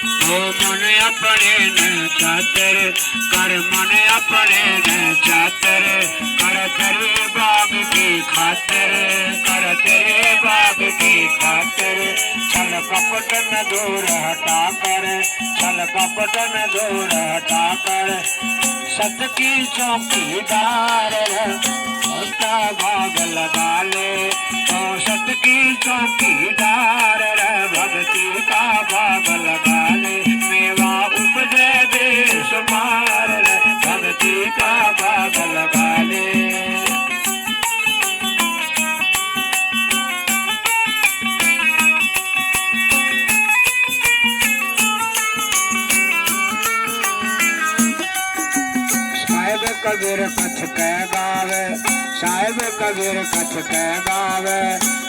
हो मन अपने न चातर कर मन अपने न चातर कर तेरे बाग की खातर कर तेरे बाग की खातर छल कपट न दूर हटा कर छल कपट न दूर हटा कर सत की चौकीदार उसका भाग लगा ले तो सत की चौकीदार भक्ति का भाग लगा ले मेवा उपजे बेशुमार भक्ति का भाग लगा ले। कबीर कछ कह गावे साहिब कबीर कछ कह गावे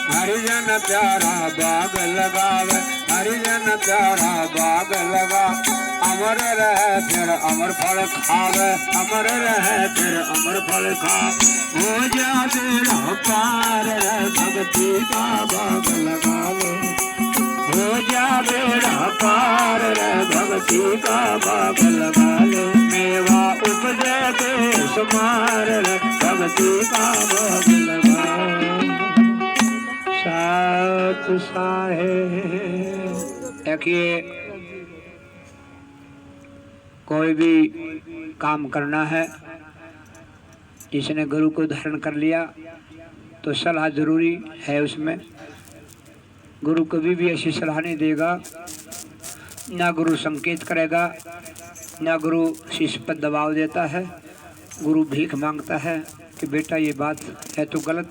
हरिजन प्यारा बाग लगावे हरिजन प्यारा बाग लगा अमर रहे फिर अमर फल खावे अमर रहे फिर अमर फल खा हो जा बेड़ा पार भक्ति का बाग लगावे हो जा बेड़ा पार भक्ति का बाग लगा ले मेवा उपजे बेशुमार भक्ति का बाग लगा। सात साहेब देखिए कोई भी काम करना है जिसने गुरु को धारण कर लिया तो सलाह जरूरी है उसमें। गुरु कभी भी ऐसी सलाह नहीं देगा, ना गुरु संकेत करेगा, ना गुरु शिष्य पर दबाव देता है। गुरु भीख मांगता है कि बेटा ये बात है तो गलत।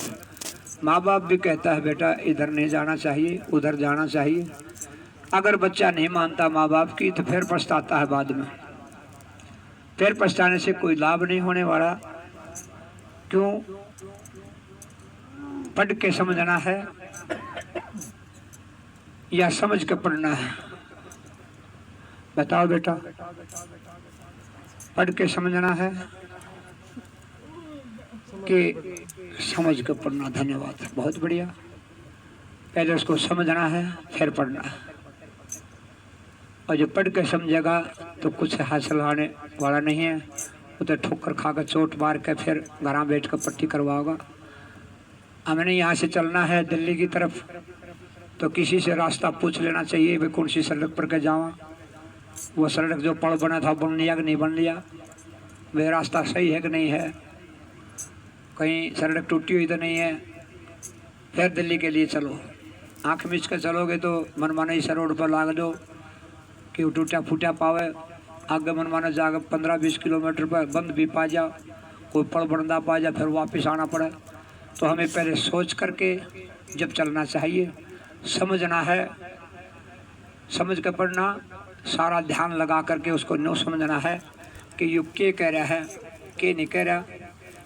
माँ बाप भी कहता है बेटा इधर नहीं जाना चाहिए उधर जाना चाहिए। अगर बच्चा नहीं मानता माँ बाप की तो फिर पछताता है बाद में। फिर पछताने से कोई लाभ नहीं होने वाला। क्यों? पढ़ के समझना है या समझ के पढ़ना है? बताओ बेटा, पढ़ के समझना है कि समझ के पढ़ना? धन्यवाद, बहुत बढ़िया। पहले उसको समझना है फिर पढ़ना है। और जो पढ़ के समझेगा तो कुछ हासिल होने वाला नहीं है। वो तो ठोकर खाकर चोट मार के फिर घर बैठ कर पट्टी करवाओगा। हमने यहाँ से चलना है दिल्ली की तरफ तो किसी से रास्ता पूछ लेना चाहिए भाई कौन सी सड़क पर के जावा। वो सड़क जो पड़ बना था बन लिया कि नहीं बन लिया, वे रास्ता सही है कि नहीं है, कहीं सड़क टूटी हुई तो नहीं है। फिर दिल्ली के लिए चलो। आँख मीच कर चलोगे तो मनमाना इस रोड पर लाग दो कि वो टूटा फूटा पावे। आगे मनमाना जाकर 15-20 किलोमीटर पर बंद भी पा जाओ, कोई पड़ बनदा पा जाए, फिर वापस आना पड़े। तो हमें पहले सोच करके जब चलना चाहिए, समझना है, समझ कर पढ़ना, सारा ध्यान लगा करके उसको नो समझना है कि ये क्या कह रहा है क्या नहीं कह रहा।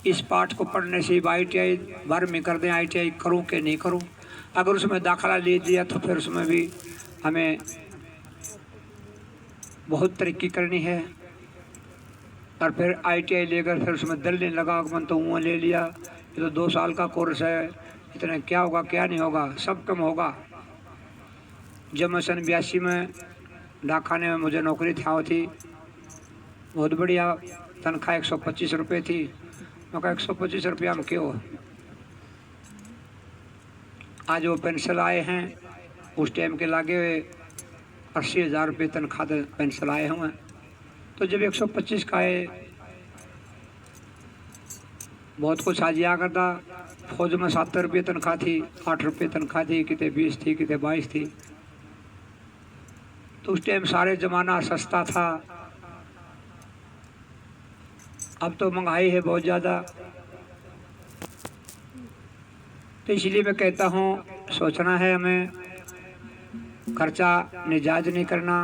इस पाठ को पढ़ने से ITI भर में कर दें, ITI करूं कि नहीं करूं। अगर उसमें दाखला ले दिया तो फिर उसमें भी हमें बहुत तरक्की करनी है। और फिर ITI लेकर फिर उसमें दिल नहीं लगा मन तो वो ले लिया, ये तो 2 साल का कोर्स है, इतना क्या होगा क्या नहीं होगा, सब कम होगा। जब मैं सन 82 में डाकखाने में मुझे नौकरी था थी, बहुत बढ़िया तनख्वाह 125 रुपये थी। मैं कहा 125 रुपया में क्यों? आज वो पेंशन आए हैं, उस टाइम के लागे हुए 80,000 रुपये तनख्वाह पेंशन आए हुए। तो जब 125 का आए बहुत कुछ आ जाया करता। फौज में 70 रुपये तनख्वाह थी, 8 रुपये तनख्वाह थी, कितने 20 थी, कितने 22 थी। तो उस टाइम सारे ज़माना सस्ता था। अब तो महंगाई है बहुत ज़्यादा। तो इसलिए मैं कहता हूँ सोचना है हमें, खर्चा निजायज नहीं करना,